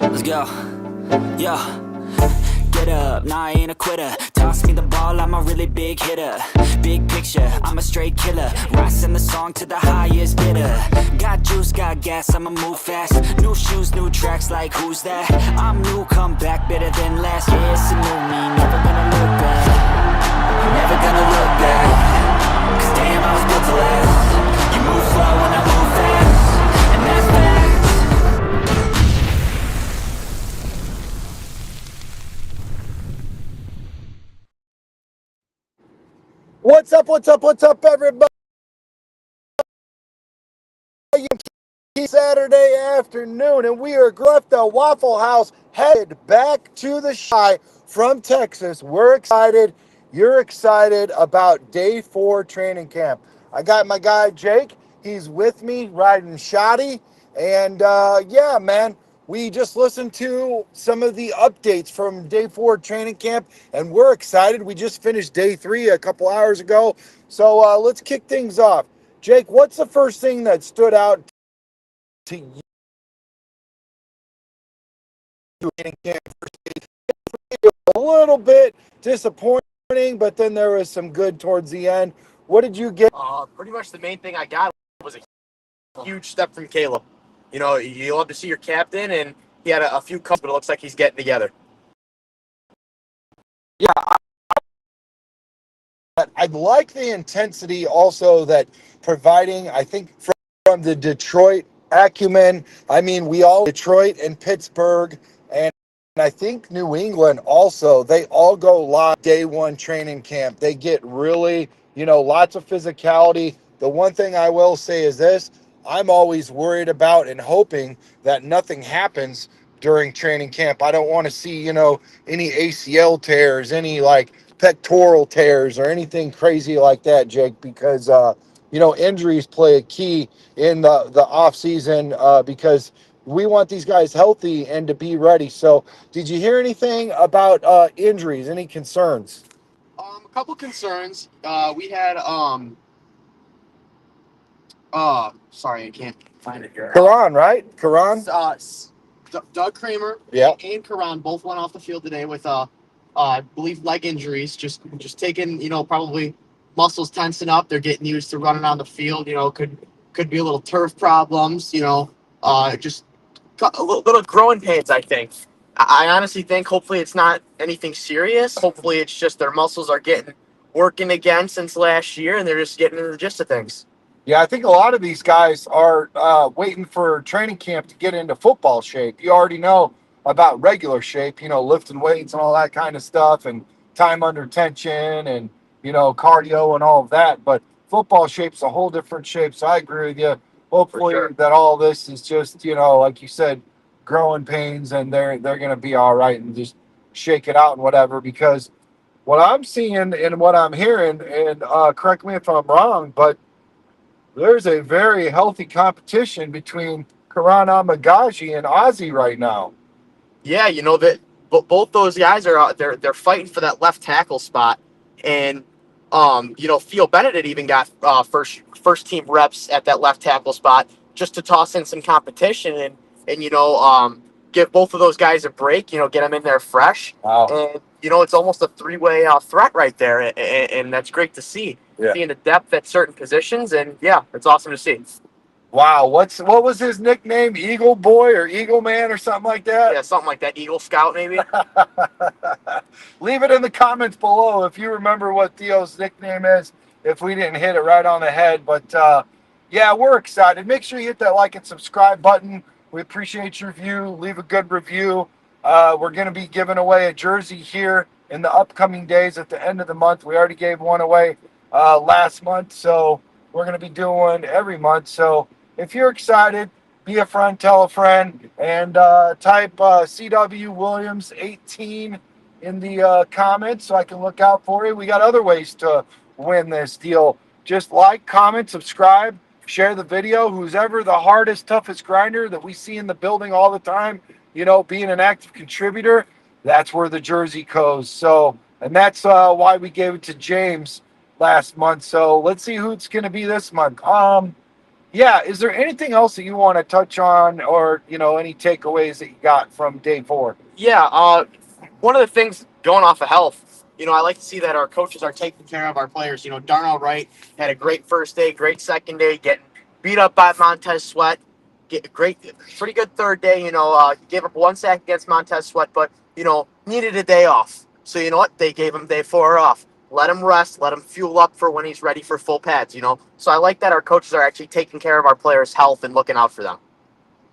Let's go. Yo. Get up, nah, I ain't a quitter. Toss me the ball, I'm a really big hitter. Big picture, I'm a straight killer. Rising the song to the highest bidder. Got juice, got gas, I'ma move fast. New shoes, new tracks, like who's that? I'm new, come back, better than last. Yeah, it's a new me, never gonna look back. Never gonna look back. Cause damn, I was built to last. You move slow and I move fast. And that's facts. What's up, everybody? Saturday afternoon, and we are left the Waffle House, headed back to the Shy from Texas. We're excited. You're excited about day 4 training camp. I got my guy Jake. He's with me riding shoddy, and yeah, man. We just listened to some of the updates from day 4 training camp, and we're excited. We just finished day 3 a couple hours ago, so let's kick things off. Jake, what's the first thing that stood out to you in camp? A little bit disappointing, but then there was some good towards the end. What did you get? Pretty much the main thing I got was a huge step from Caleb. You know, you love to see your captain, and he had a few cuts, but it looks like he's getting together. Yeah, I like the intensity also that providing, I think, from the Detroit acumen. I mean, we all, Detroit and Pittsburgh, and I think New England also, they all go live day 1 training camp. They get really, lots of physicality. The one thing I will say is this: I'm always worried about and hoping that nothing happens during training camp. I don't want to see, any ACL tears, any like pectoral tears or anything crazy like that, Jake, because injuries play a key in the off season, because we want these guys healthy and to be ready. So did you hear anything about injuries, any concerns? A couple concerns. We had sorry, I can't find it here. Karan, right? Karan? Doug Kramer, Yeah, and Karan both went off the field today with I believe leg injuries. Just taking, probably muscles tensing up. They're getting used to running on the field. Could be a little turf problems. Just a little growing pains, I think. I honestly think hopefully it's not anything serious. Hopefully it's just their muscles are getting working again since last year, and they're just getting into the gist of things. Yeah, I think a lot of these guys are waiting for training camp to get into football shape. You already know about regular shape, lifting weights and all that kind of stuff, and time under tension, and cardio and all of that. But football shape's a whole different shape. So I agree with you. Hopefully Sure. that all this is just, like you said, growing pains, and they're going to be all right and just shake it out and whatever. Because what I'm seeing and what I'm hearing, and correct me if I'm wrong, but there's a very healthy competition between Karan Amagaji and Ozzy right now. Yeah, that both those guys are they're fighting for that left tackle spot, and Theo Bennett even got first team reps at that left tackle spot just to toss in some competition and give both of those guys a break. Get them in there fresh, Wow. and it's almost a three-way threat right there, and that's great to see. Yeah. Seeing the depth at certain positions, and yeah, it's awesome to see. Wow. What was his nickname? Eagle Boy or Eagle Man or something like that? Yeah, something like that. Eagle Scout, maybe. Leave it in the comments below if you remember what Theo's nickname is, if we didn't hit it right on the head. But yeah, we're excited. Make sure you hit that like and subscribe button. We appreciate your view. Leave a good review. We're going to be giving away a jersey here in the upcoming days at the end of the month. We already gave one away last month, so we're going to be doing every month. So if you're excited, be a friend, tell a friend, and type CW Williams 18 in the comments so I can look out for you. We got other ways to win this deal. Just like, comment, subscribe, share the video. Who's ever the hardest, toughest grinder that we see in the building all the time, being an active contributor, that's where the jersey goes. So, and that's why we gave it to James last month. So let's see who it's going to be this month. Yeah, is there anything else that you want to touch on, or any takeaways that you got from day 4? Yeah, one of the things going off of health, I like to see that our coaches are taking care of our players. Darnell Wright had a great first day, great second day, getting beat up by Montez Sweat. Get great, pretty good third day. Gave up 1 sack against Montez Sweat, but needed a day off. So you know what? They gave him day 4 off. Let him rest. Let him fuel up for when he's ready for full pads. So I like that our coaches are actually taking care of our players' health and looking out for them.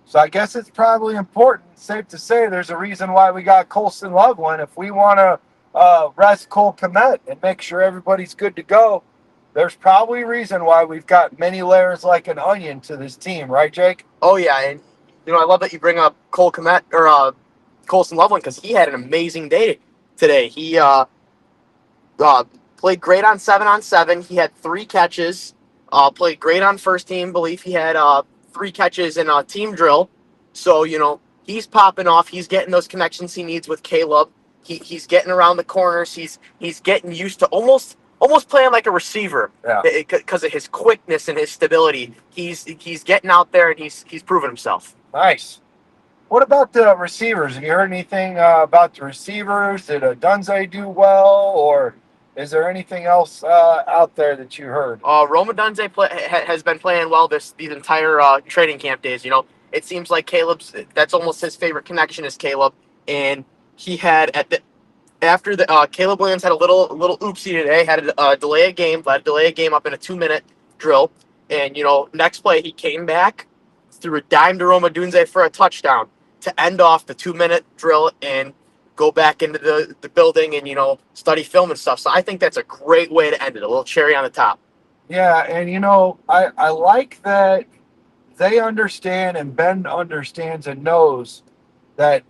So I guess it's probably important, safe to say, there's a reason why we got Colston Loveland. If we want to rest Cole Kmet and make sure everybody's good to go, there's probably a reason why we've got many layers like an onion to this team, right, Jake? Oh yeah, and I love that you bring up Cole Kmet or Colson Loveland because he had an amazing day today. He played great on 7-on-7. He had 3 catches. Played great on first team. Believe he had 3 catches in a team drill. So he's popping off. He's getting those connections he needs with Caleb. He's getting around the corners. He's getting used to almost playing like a receiver. Yeah. Because of his quickness and his stability. He's getting out there and he's proven himself. Nice. What about the receivers? Have you heard anything about the receivers? Did Odunze do well, or is there anything else out there that you heard? Rome Odunze has been playing well these entire training camp days. It seems like that's almost his favorite connection is Caleb, and he had after the Caleb Williams had a little oopsie today, had a delay a game up in a 2-minute drill, and next play he came back, threw a dime to Rome Odunze for a touchdown to end off the 2-minute drill and go back into the building and study film and stuff. So I think that's a great way to end it. A little cherry on the top. Yeah, and I like that they understand and Ben understands and knows that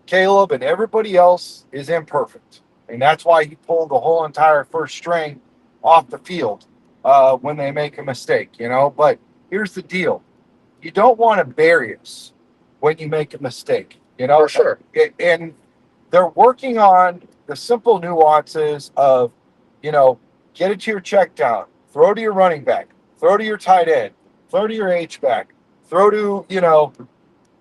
Caleb and everybody else is imperfect. And that's why he pulled the whole entire first string off the field when they make a mistake, But here's the deal. You don't want to bury us when you make a mistake, For sure. And they're working on the simple nuances of, get it to your check down, throw to your running back, throw to your tight end, throw to your H-back, throw to,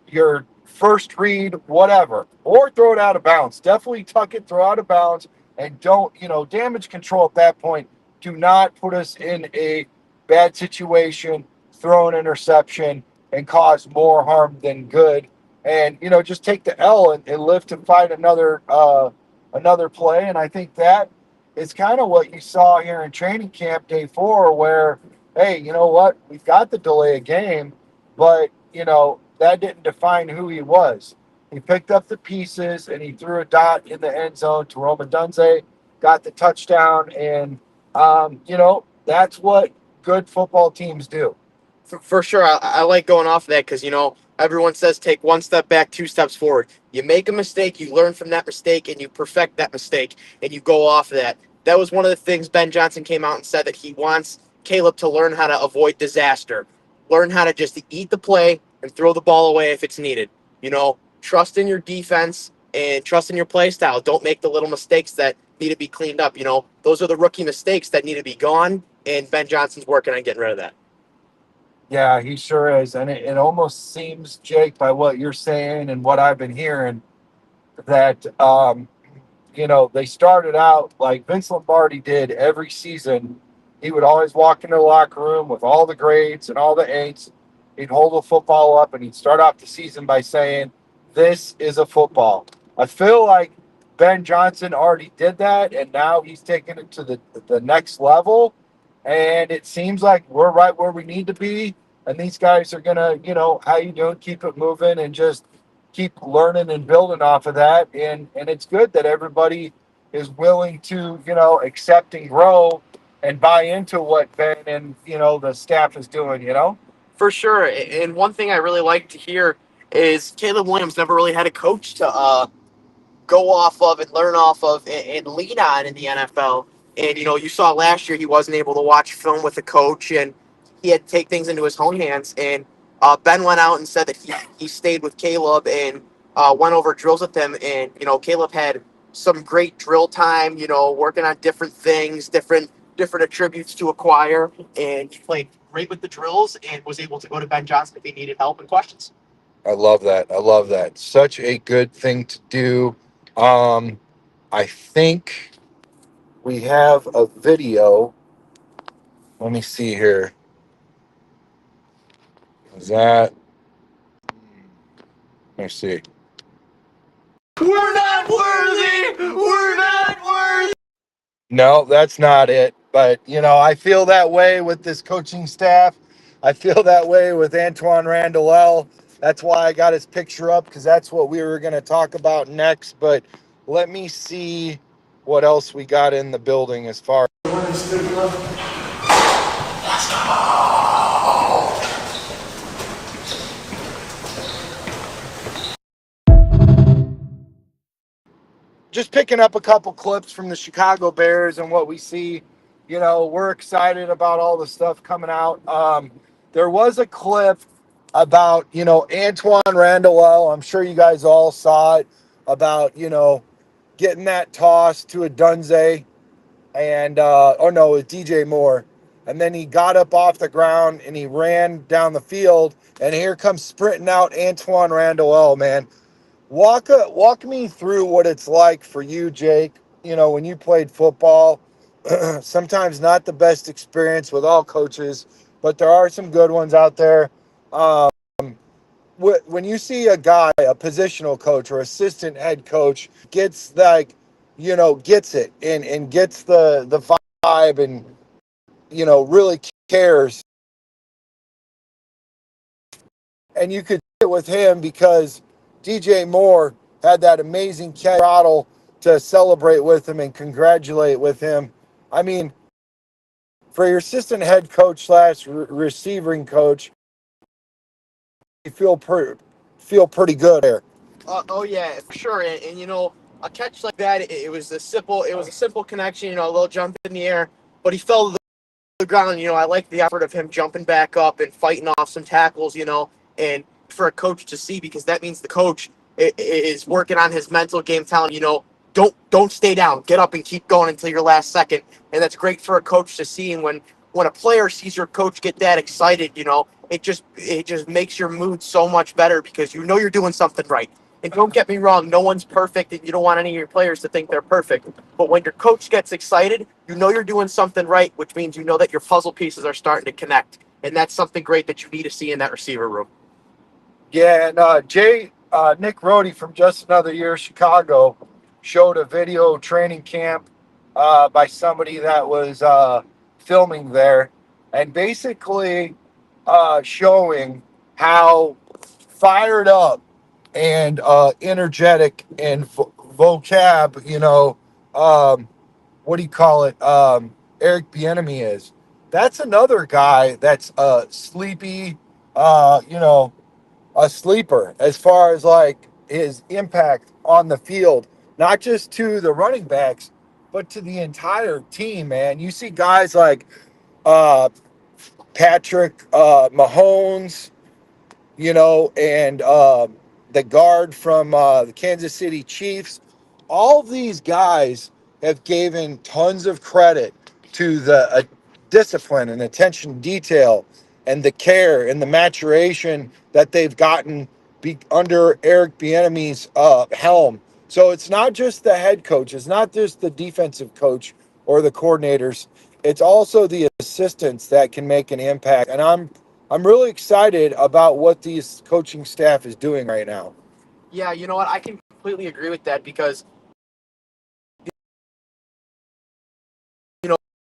your first read, whatever, or throw it out of bounds. Definitely tuck it, throw out of bounds, and don't, damage control at that point. Do not put us in a bad situation, throw an interception, and cause more harm than good. And, just take the L and live to fight another play. And I think that is kind of what you saw here in training camp day 4, where, hey, you know what? We've got the delay of game, but, that didn't define who he was. He picked up the pieces and he threw a dot in the end zone to Rome Odunze, got the touchdown. And, that's what good football teams do. For sure. I like going off of that because, everyone says take 1 step back, 2 steps forward. You make a mistake, you learn from that mistake, and you perfect that mistake, and you go off of that. That was one of the things Ben Johnson came out and said, that he wants Caleb to learn how to avoid disaster, learn how to just eat the play and throw the ball away if it's needed. Trust in your defense and trust in your play style. Don't make the little mistakes that need to be cleaned up. Those are the rookie mistakes that need to be gone, and Ben Johnson's working on getting rid of that. Yeah, he sure is. And it almost seems, Jake, by what you're saying and what I've been hearing, that, they started out like Vince Lombardi did every season. He would always walk into the locker room with all the grades and all the eights. He'd hold the football up and he'd start off the season by saying, "This is a football." I feel like Ben Johnson already did that, and now he's taking it to the next level. And it seems like we're right where we need to be. And these guys are going to, how you doing? Keep it moving and just keep learning and building off of that. And it's good that everybody is willing to, accept and grow and buy into what Ben and, the staff is doing, For sure. And one thing I really like to hear is Caleb Williams never really had a coach to go off of and learn off of and lean on in the NFL. And, you saw last year he wasn't able to watch film with a coach, and he had to take things into his own hands. And Ben went out and said that he stayed with Caleb and went over drills with him. And, Caleb had some great drill time, working on different things, different different attributes to acquire, and he played great with the drills and was able to go to Ben Johnson if he needed help and questions. I love that. I love that. Such a good thing to do. I think we have a video. Let me see here. Is that? Let me see. We're not worthy. We're not worthy. No, that's not it. But, I feel that way with this coaching staff. I feel that way with Antoine Randall. That's why I got his picture up, because that's what we were going to talk about next. But let me see what else we got in the building as far as. Just picking up a couple clips from the Chicago Bears and what we see. We're excited about all the stuff coming out. There was a clip about, Antoine Randall. I'm sure you guys all saw it, about, getting that toss to Odunze and, oh no, it was DJ Moore. And then he got up off the ground and he ran down the field. And here comes sprinting out Antoine Randall, man. Walk me through what it's like for you, Jake, when you played football. Sometimes not the best experience with all coaches, but there are some good ones out there. When you see a guy, a positional coach or assistant head coach, gets gets it and gets the vibe and, really cares. And you could sit with him because DJ Moore had that amazing throttle to celebrate with him and congratulate with him. I mean, for your assistant head coach / receiving coach, you feel pretty good there. Oh yeah, for sure. And a catch like that, it was a simple connection. A little jump in the air, but he fell to the ground. I like the effort of him jumping back up and fighting off some tackles. And for a coach to see, because that means the coach is working on his mental game, telling don't stay down, get up and keep going until your last second. And that's great for a coach to see. And when a player sees your coach get that excited, it just makes your mood so much better, because you're doing something right. And don't get me wrong, no one's perfect, and you don't want any of your players to think they're perfect. But when your coach gets excited, you're doing something right, which means that your puzzle pieces are starting to connect. And that's something great that you need to see in that receiver room. Yeah, and Nick Rohde from Just Another Year Chicago showed a video training camp by somebody that was filming there, and basically showing how fired up and energetic and vocab, what do you call it? Eric Bieniemy is. That's another guy that's sleepy, a sleeper as far as like his impact on the field, not just to the running backs, but to the entire team, man. You see guys like Patrick Mahomes, and the guard from the Kansas City Chiefs. All of these guys have given tons of credit to the discipline and attention to detail and the care and the maturation that they've gotten under Eric Bieniemy's helm. So it's not just the head coach, it's not just the defensive coach or the coordinators. It's also the assistants that can make an impact. And I'm really excited about what these coaching staff is doing right now. Yeah, you know what? I can completely agree with that, because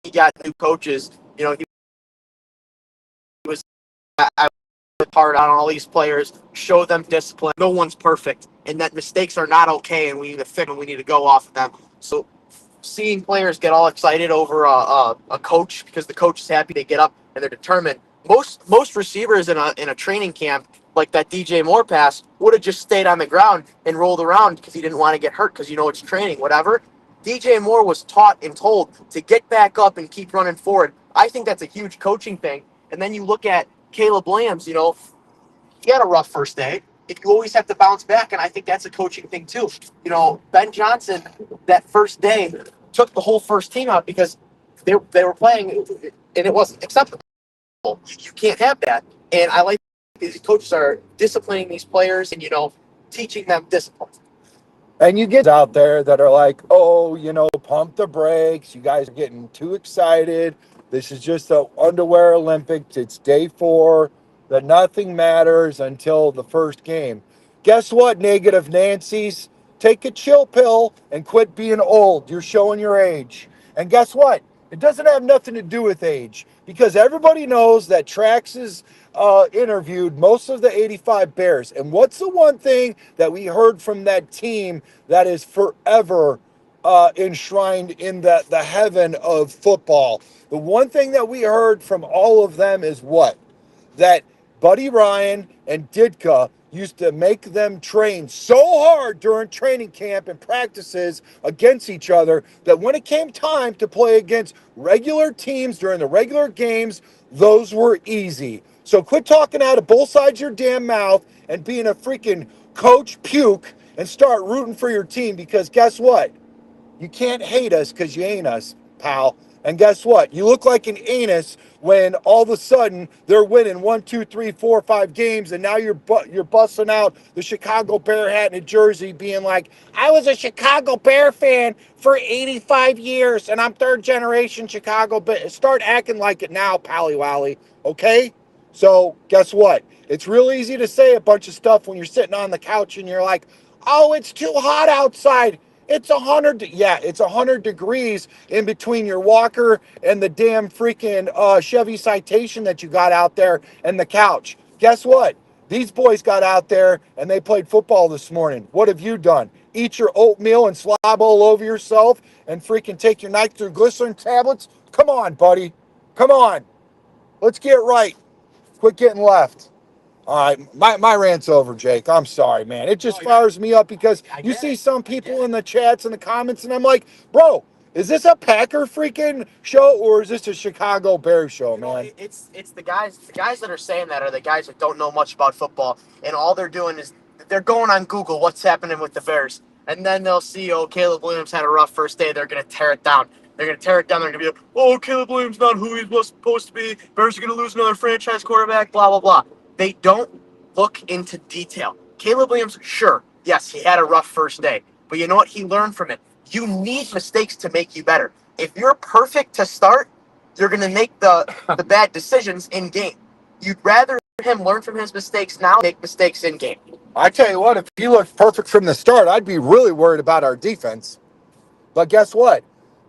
he got new coaches. He was hard on all these players, show them discipline. No one's perfect, and that mistakes are not okay, and we need to fix them. We need to go off of them. So seeing players get all excited over a coach because the coach is happy, they get up and they're determined. Most receivers in a training camp like that DJ Moore pass would have just stayed on the ground and rolled around because he didn't want to get hurt, because it's training, whatever. DJ Moore was taught and told to get back up and keep running forward. I think that's a huge coaching thing. And then you look at Caleb Williams, he had a rough first day. You always have to bounce back, and I think that's a coaching thing too. Ben Johnson, that first day, took the whole first team out because they were playing, and it wasn't acceptable. You can't have that. And I like these coaches are disciplining these players and teaching them discipline. And you get out there that are like, oh, pump the brakes. You guys are getting too excited. This is just the underwear Olympics. It's day 4. That nothing matters until the first game. Guess what, negative Nancy's? Take a chill pill and quit being old. You're showing your age. And guess what? It doesn't have nothing to do with age because everybody knows that Trax is interviewed most of the 85 Bears. And what's the one thing that we heard from that team that is forever enshrined in the heaven of football? The one thing that we heard from all of them is what? That Buddy Ryan and Ditka used to make them train so hard during training camp and practices against each other that when it came time to play against regular teams during the regular games, those were easy. So quit talking out of both sides of your damn mouth and being a freaking coach puke and start rooting for your team because guess what? You can't hate us because you ain't us, pal. And guess what? You look like an anus when all of a sudden they're winning 1, 2, 3, 4, 5 games, and now you're busting out the Chicago Bear hat in a jersey, being like, "I was a Chicago Bear fan for 85 years, and I'm third generation Chicago Bear." Start acting like it now, Pally Wally. Okay? So guess what? It's real easy to say a bunch of stuff when you're sitting on the couch and you're like, "Oh, it's too hot outside." It's 100. Yeah, it's 100 degrees in between your walker and the damn freaking Chevy Citation that you got out there and the couch. Guess what? These boys got out there and they played football this morning. What have you done? Eat your oatmeal and slob all over yourself and freaking take your nitroglycerin tablets? Come on, buddy. Come on. Let's get right. Quit getting left. All right, my rant's over, Jake. I'm sorry, man. It just fires me up because you see some people in the chats and the comments, and I'm like, bro, is this a Packer freaking show or is this a Chicago Bears show, man? It's the guys that are saying that are the guys that don't know much about football, and all they're doing is they're going on Google what's happening with the Bears, and then they'll see, oh, Caleb Williams had a rough first day. They're gonna tear it down. They're gonna tear it down. They're gonna be like, oh, Caleb Williams not who he was supposed to be. Bears are gonna lose another franchise quarterback. Blah blah blah. They don't look into detail. Caleb Williams, sure, yes, he had a rough first day, but you know what? He learned from it. You need mistakes to make you better. If you're perfect to start, you're going to make the bad decisions in game. You'd rather him learn from his mistakes now, make mistakes in game. I tell you what, if he looked perfect from the start, I'd be really worried about our defense. But guess what?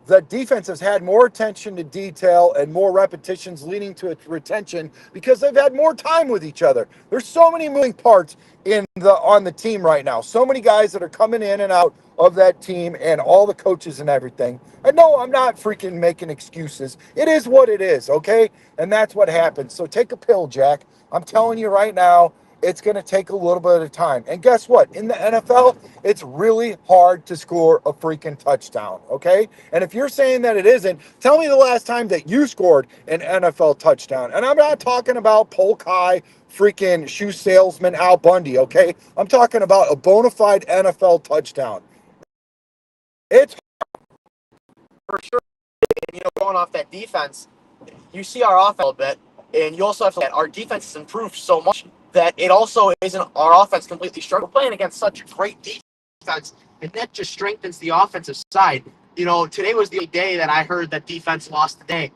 The defense has had more attention to detail and more repetitions leading to retention because they've had more time with each other. There's so many moving parts on the team right now. So many guys that are coming in and out of that team and all the coaches and everything. And no, I'm not freaking making excuses. It is what it is, okay? And that's what happens. So take a pill, Jack. I'm telling you right now, it's going to take a little bit of time. And guess what? In the NFL, it's really hard to score a freaking touchdown, okay? And if you're saying that it isn't, tell me the last time that you scored an NFL touchdown. And I'm not talking about Polk High freaking shoe salesman Al Bundy, okay? I'm talking about a bona fide NFL touchdown. It's For sure. And, going off that defense, you see our offense a little bit, and you also have to look at our defense has improved so much that it also isn't our offense completely struggling. We're playing against such a great defense, and that just strengthens the offensive side. Today was the day that I heard that defense lost today.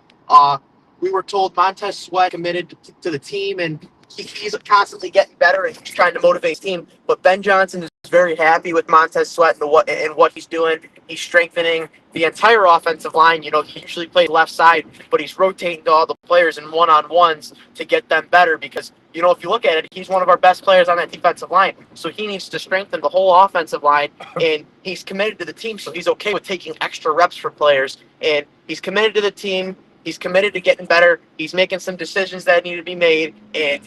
We were told Montez Sweat committed to the team, and he's constantly getting better and he's trying to motivate his team. But Ben Johnson is very happy with Montez Sweat and what he's doing. He's strengthening the entire offensive line. He usually plays left side, but he's rotating to all the players in one-on-ones to get them better because, if you look at it, he's one of our best players on that defensive line. So he needs to strengthen the whole offensive line, and he's committed to the team, so he's okay with taking extra reps for players. And he's committed to the team. He's committed to getting better. He's making some decisions that need to be made, and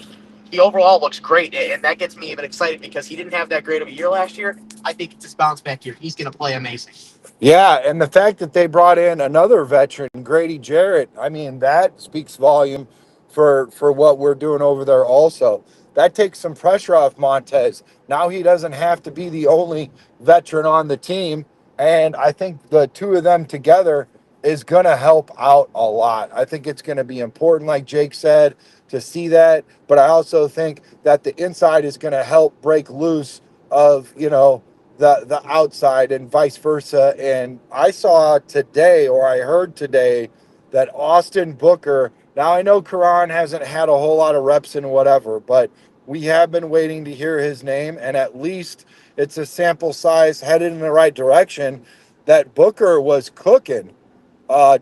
he overall looks great, and that gets me even excited because he didn't have that great of a year last year. I think it's his bounce back year. He's going to play amazing. Yeah, and the fact that they brought in another veteran, Grady Jarrett, I mean, that speaks volume for what we're doing over there also. That takes some pressure off Montez. Now he doesn't have to be the only veteran on the team, and I think the two of them together, is going to help out a lot. I think it's going to be important, like Jake said, to see that. But I also think that the inside is going to help break loose of, the outside and vice versa. And I saw today, or I heard today, that Austin Booker, now I know Karan hasn't had a whole lot of reps and whatever, but we have been waiting to hear his name, and at least it's a sample size headed in the right direction that Booker was cooking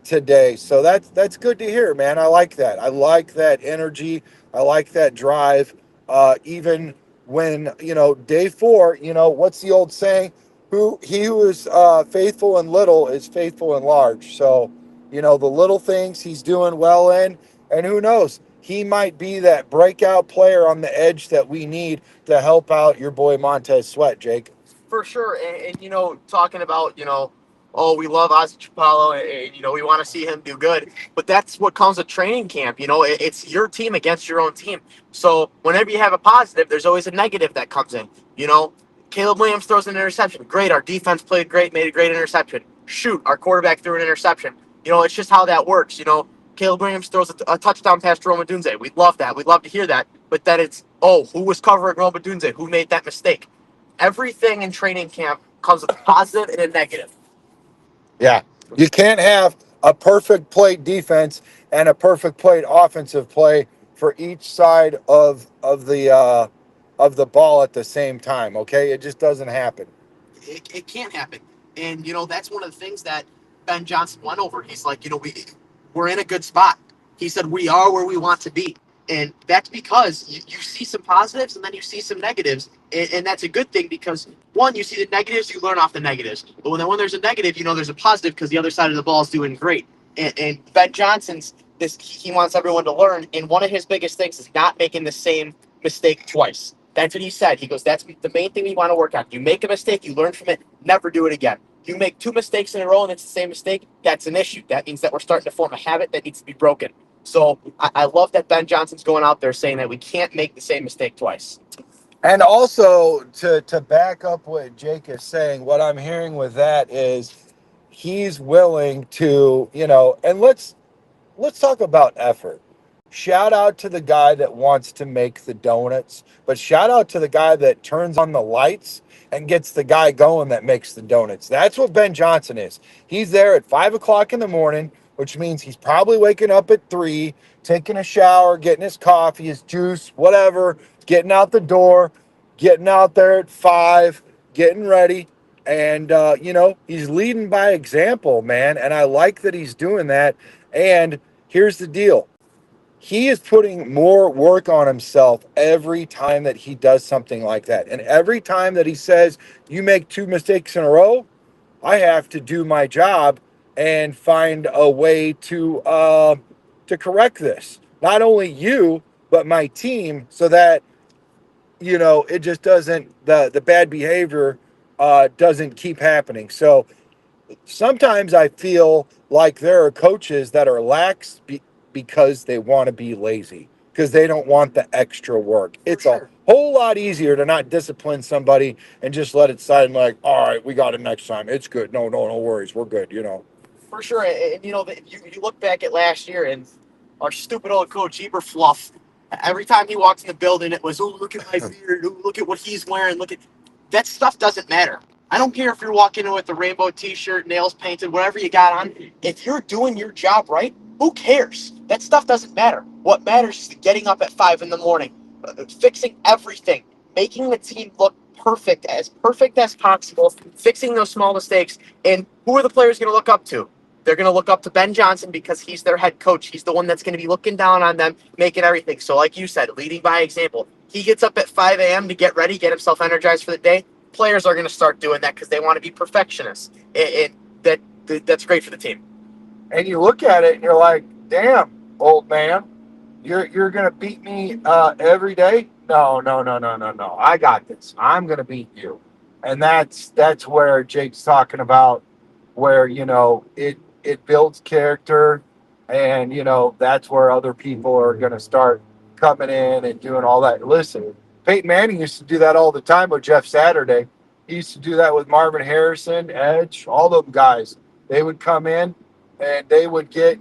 today. So that's good to hear, man. I like that. I like that energy. I like that drive. Even when, day 4, what's the old saying? Who is faithful in little is faithful in large. So, the little things he's doing well in, and who knows, he might be that breakout player on the edge that we need to help out your boy Montez Sweat, Jake. For sure. And talking about, oh, we love Ozzy Chapalo, and we want to see him do good. But that's what comes with training camp. It's your team against your own team. So whenever you have a positive, there's always a negative that comes in. Caleb Williams throws an interception. Great. Our defense played great, made a great interception. Shoot, our quarterback threw an interception. It's just how that works. Caleb Williams throws a touchdown pass to Odunze. We'd love that. We'd love to hear that. But then it's, oh, who was covering Odunze? Who made that mistake? Everything in training camp comes with a positive and a negative. Yeah. You can't have a perfect play defense and a perfect play offensive play for each side of the ball at the same time. Okay. It just doesn't happen. It can't happen. And, that's one of the things that Ben Johnson went over. He's like, we're in a good spot. He said, we are where we want to be. And that's because you see some positives and then you see some negatives. And that's a good thing because, one, you see the negatives, you learn off the negatives. But when there's a negative, there's a positive because the other side of the ball is doing great. And Ben Johnson's, he wants everyone to learn. And one of his biggest things is not making the same mistake twice. That's what he said. He goes, that's the main thing we want to work on. You make a mistake, you learn from it, never do it again. You make 2 mistakes in a row and it's the same mistake, that's an issue. That means that we're starting to form a habit that needs to be broken. So I love that Ben Johnson's going out there saying that we can't make the same mistake twice. And also to back up what Jake is saying, what I'm hearing with that is he's willing to, and let's talk about effort. Shout out to the guy that wants to make the donuts, but shout out to the guy that turns on the lights and gets the guy going that makes the donuts. That's what Ben Johnson is. He's there at 5 o'clock in the morning, which means he's probably waking up at 3, taking a shower, getting his coffee, his juice, whatever, getting out the door, getting out there at 5, getting ready. And, he's leading by example, man. And I like that he's doing that. And here's the deal. He is putting more work on himself every time that he does something like that. And every time that he says, you make 2 mistakes in a row, I have to do my job and find a way to correct this. Not only you, but my team, so that, it just doesn't, the bad behavior doesn't keep happening. So sometimes I feel like there are coaches that are lax because they want to be lazy, because they don't want the extra work. It's a whole lot easier to not discipline somebody and just let it slide and like, all right, we got it next time. It's good. No worries. We're good, For sure. And, you look back at last year and our stupid old coach, Eberfluff, every time he walked in the building, it was, oh, look at my beard. Oh, look at what he's wearing. That stuff doesn't matter. I don't care if you're walking in with a rainbow T-shirt, nails painted, whatever you got on. If you're doing your job right, who cares? That stuff doesn't matter. What matters is getting up at 5 in the morning, fixing everything, making the team look perfect as possible, fixing those small mistakes. And who are the players going to look up to? They're going to look up to Ben Johnson because he's their head coach. He's the one that's going to be looking down on them, making everything. So like you said, leading by example. He gets up at 5 a.m. to get ready, get himself energized for the day. Players are going to start doing that because they want to be perfectionists. And that's great for the team. And you look at it and you're like, damn, old man, you're going to beat me every day? No. I got this. I'm going to beat you. And that's where Jake's talking about, where, it builds character, and, that's where other people are going to start coming in and doing all that. Listen, Peyton Manning used to do that all the time with Jeff Saturday. He used to do that with Marvin Harrison, Edge, all those guys. They would come in and they would get,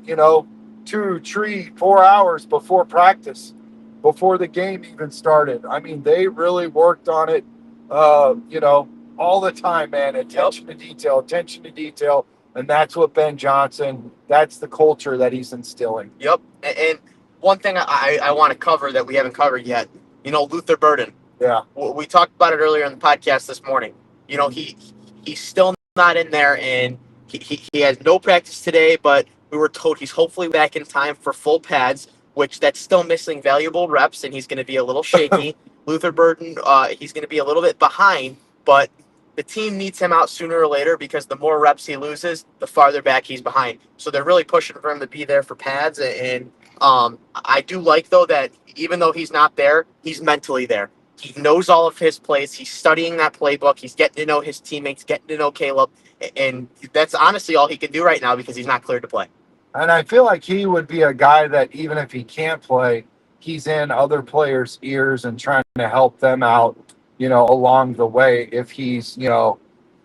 2, 3, 4 hours before practice, before the game even started. I mean, they really worked on it, all the time, man. Attention to detail, attention to detail. And that's what Ben Johnson, that's the culture that he's instilling. Yep. And one thing I want to cover that we haven't covered yet, Luther Burden. Yeah. We talked about it earlier in the podcast this morning. He's still not in there, and he has no practice today, but we were told he's hopefully back in time for full pads, which that's still missing valuable reps, and he's going to be a little shaky. Luther Burden, he's going to be a little bit behind, but the team needs him out sooner or later because the more reps he loses, the farther back he's behind. So they're really pushing for him to be there for pads. And I do like, though, that even though he's not there, he's mentally there. He knows all of his plays. He's studying that playbook. He's getting to know his teammates, getting to know Caleb. And that's honestly all he can do right now because he's not cleared to play. And I feel like he would be a guy that even if he can't play, he's in other players' ears and trying to help them out, along the way if he's, in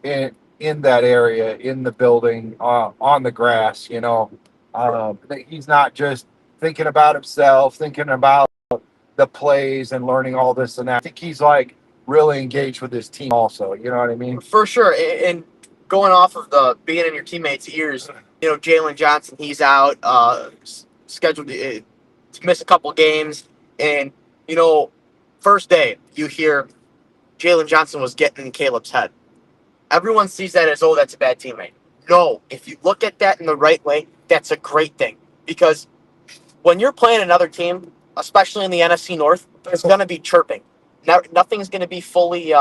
that area, in the building, on the grass, he's not just thinking about himself, thinking about the plays and learning all this and that. I think he's like really engaged with his team also. You know what I mean? For sure. And going off of the being in your teammates' ears, Jalen Johnson, he's out, scheduled to miss a couple games. And, first day, you hear Jalen Johnson was getting in Caleb's head. Everyone sees that as, oh, that's a bad teammate. No, if you look at that in the right way, that's a great thing. Because when you're playing another team, especially in the NFC North, there's going to be chirping. Nothing's going to be fully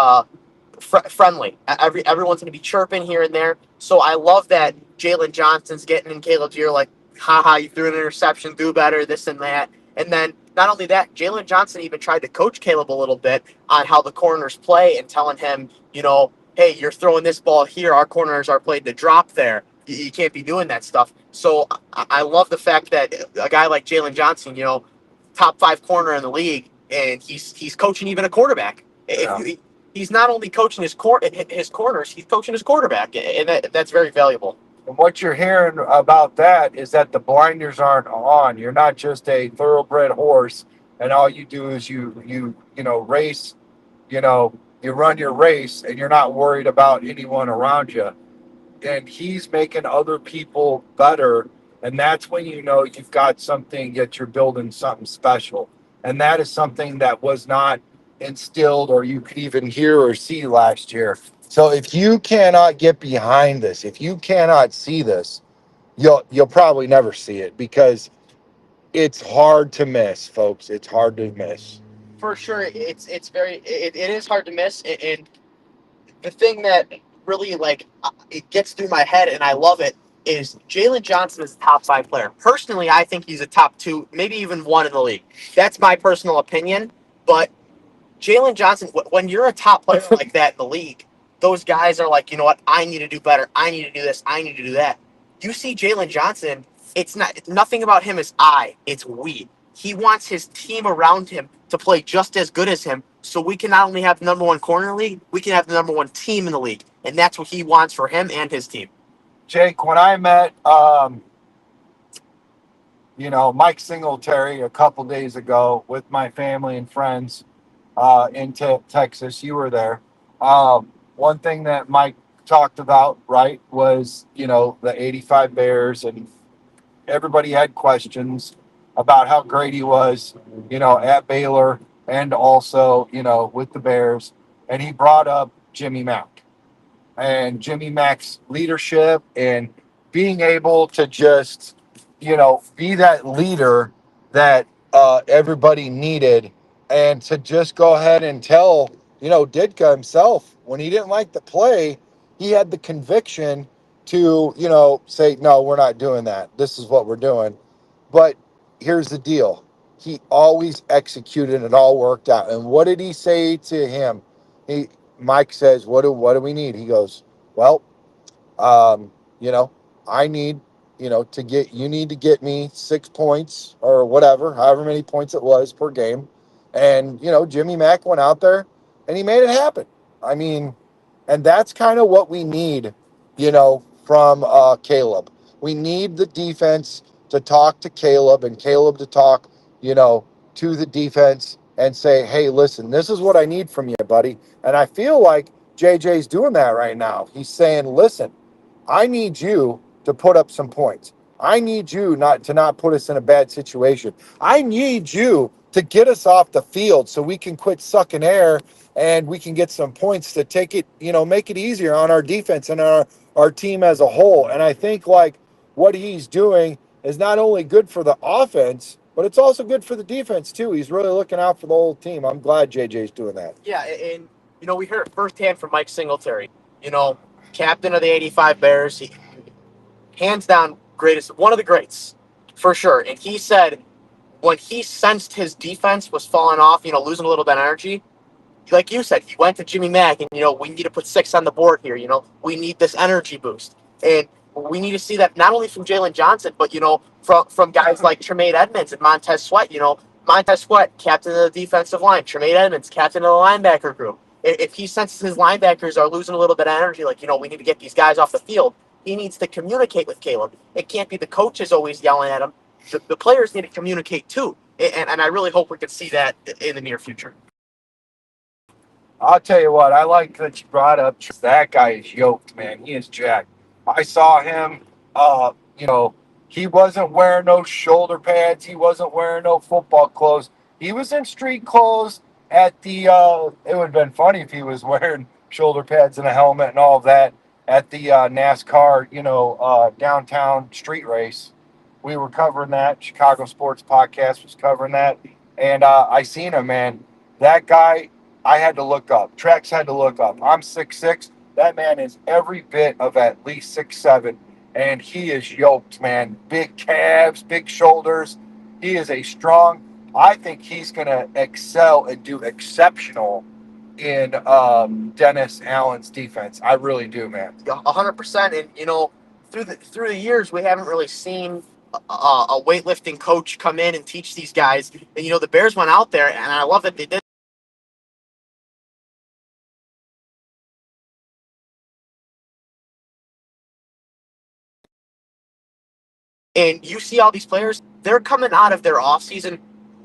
friendly. Everyone's going to be chirping here and there. So I love that Jalen Johnson's getting in Caleb's ear like, haha, you threw an interception, do better, this and that. And then not only that, Jalen Johnson even tried to coach Caleb a little bit on how the corners play and telling him, hey, you're throwing this ball here. Our corners are played to drop there. You can't be doing that stuff. So I love the fact that a guy like Jalen Johnson, top 5 corner in the league, and he's coaching even a quarterback. Yeah. He's not only coaching his corners, he's coaching his quarterback, and that's very valuable. And what you're hearing about that is that the blinders aren't on. You're not just a thoroughbred horse, and all you do is you race, you run your race, and you're not worried about anyone around you. And he's making other people better, and that's when you've got something that you're building something special. And that is something that was not instilled or you could even hear or see last year. So if you cannot get behind this, if you cannot see this, you'll probably never see it because it's hard to miss, folks. It's hard to miss. For sure, it is hard to miss. And the thing that really it gets through my head, and I love it, is Jalen Johnson is a top 5 player. Personally, I think he's a top 2, maybe even 1 in the league. That's my personal opinion. But Jalen Johnson, when you're a top player like that in the league, those guys are like, you know what? I need to do better. I need to do this. I need to do that. You see Jalen Johnson, it's nothing about him is it's we. He wants his team around him to play just as good as him, so we can not only have the number 1 corner in the league, we can have the number 1 team in the league. And that's what he wants for him and his team. Jake, when I met, Mike Singletary a couple days ago with my family and friends in Texas, you were there. One thing that Mike talked about, right, was, the 85 Bears, and everybody had questions about how great he was, at Baylor and also, with the Bears. And he brought up Jimmy Mack and Jimmy Mack's leadership and being able to just, be that leader that everybody needed, and to just go ahead and tell, Ditka himself, when he didn't like the play, he had the conviction to, say, no, we're not doing that. This is what we're doing. But here's the deal. He always executed and it all worked out. And what did he say to him? Mike says, what do we need? He goes, well, I need, you need to get me 6 points or whatever, however many points it was per game. And, Jimmy Mack went out there and he made it happen. I mean, and that's kind of what we need, from Caleb. We need the defense to talk to Caleb and Caleb to talk, to the defense and say, hey, listen, this is what I need from you, buddy. And I feel like JJ's doing that right now. He's saying, listen, I need you to put up some points. I need you not put us in a bad situation. I need you to get us off the field so we can quit sucking air and we can get some points to take it, make it easier on our defense and our team as a whole. And I think like what he's doing is not only good for the offense, but it's also good for the defense too. He's really looking out for the whole team. I'm glad JJ's doing that. Yeah, and we heard it firsthand from Mike Singletary. Captain of the '85 Bears, he, hands down greatest, one of the greats for sure. And he said when he sensed his defense was falling off, losing a little bit of energy, like you said, he went to Jimmy Mack and, we need to put 6 on the board here. We need this energy boost. And we need to see that not only from Jalen Johnson, but, from guys like Tremaine Edmonds and Montez Sweat. Montez Sweat, captain of the defensive line. Tremaine Edmonds, captain of the linebacker group. If he senses his linebackers are losing a little bit of energy, like, we need to get these guys off the field, he needs to communicate with Caleb. It can't be the coaches always yelling at him. The players need to communicate too. And I really hope we can see that in the near future. I'll tell you what, I like that you brought up that guy is yoked, man. He is jacked. I saw him, he wasn't wearing no shoulder pads. He wasn't wearing no football clothes. He was in street clothes at the, it would have been funny if he was wearing shoulder pads and a helmet and all of that at the NASCAR, downtown street race. We were covering that. Chicago Sports Podcast was covering that. And I seen him, man. That guy, I had to look up. Trex had to look up. I'm 6'6". That man is every bit of at least 6'7". And he is yoked, man. Big calves, big shoulders. He is a strong. I think he's going to excel and do exceptional in Dennis Allen's defense. I really do, man. 100%. And, through the years, we haven't really seen a weightlifting coach come in and teach these guys. And, the Bears went out there, and I love that they did. And you see all these players, they're coming out of their offseason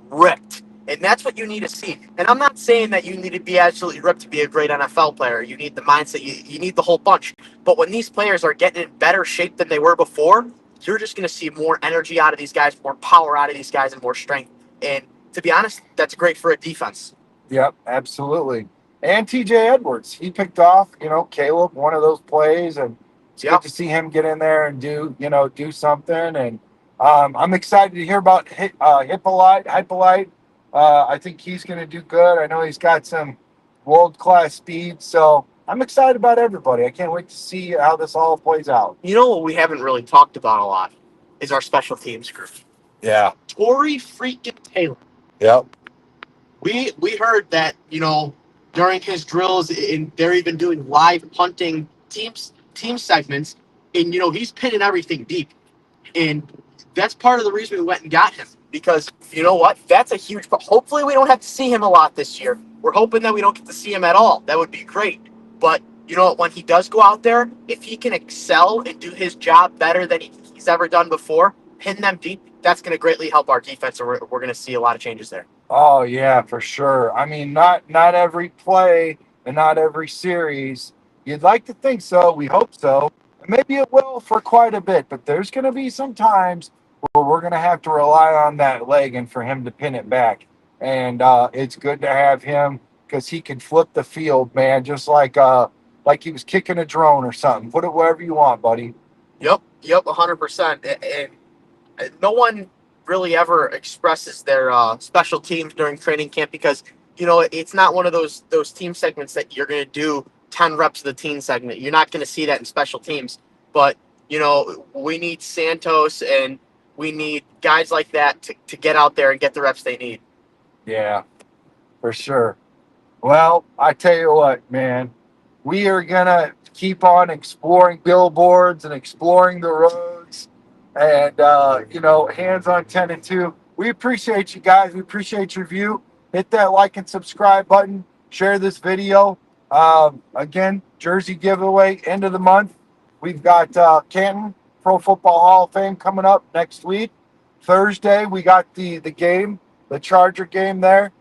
ripped. And that's what you need to see. And I'm not saying that you need to be absolutely ripped to be a great NFL player. You need the mindset. You need the whole bunch. But when these players are getting in better shape than they were before, you're just going to see more energy out of these guys, more power out of these guys, and more strength. And to be honest, that's great for a defense. Yep, absolutely. And TJ Edwards, he picked off, Caleb, one of those plays, and it's good to see him get in there and do something. And I'm excited to hear about Hippolyte. I think he's going to do good. I know he's got some world-class speed, so I'm excited about everybody. I can't wait to see how this all plays out. What we haven't really talked about a lot is our special teams group. Yeah. Torrey freaking Taylor. Yep. We heard that, during his drills, and they're even doing live punting team segments, and, he's pinning everything deep. And that's part of the reason we went and got him. Because, you know what? That's a huge... Hopefully we don't have to see him a lot this year. We're hoping that we don't get to see him at all. That would be great. But, when he does go out there, if he can excel and do his job better than he's ever done before, pin them deep, that's going to greatly help our defense, and we're going to see a lot of changes there. Oh, yeah, for sure. I mean, not every play and not every series. You'd like to think so. We hope so. Maybe it will for quite a bit, but there's going to be some times where we're going to have to rely on that leg and for him to pin it back. And it's good to have him because he can flip the field, man, just like he was kicking a drone or something. Put it wherever you want, buddy. Yep, 100%. And no one really ever expresses their special teams during training camp because, it's not one of those team segments that you're going to do 10 reps of the team segment. You're not going to see that in special teams. But, we need Santos and we need guys like that to get out there and get the reps they need. Yeah, for sure. Well, I tell you what, man, we are going to keep on exploring billboards and exploring the roads and, hands on 10 and 2. We appreciate you guys. We appreciate your view. Hit that like and subscribe button. Share this video. Again, jersey giveaway, end of the month. We've got Canton Pro Football Hall of Fame coming up next week. Thursday, we got the game, the Charger game there.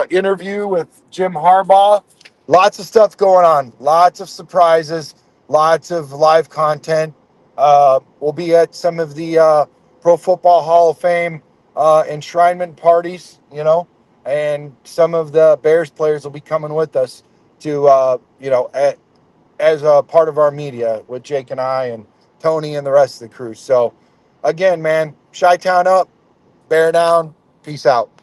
Interview with Jim Harbaugh. Lots of stuff going on. Lots of surprises. Lots of live content. We'll be at some of the Pro Football Hall of Fame enshrinement parties, and some of the Bears players will be coming with us to, as a part of our media with Jake and I and Tony and the rest of the crew. So, again, man, Chi-Town up, bear down, peace out.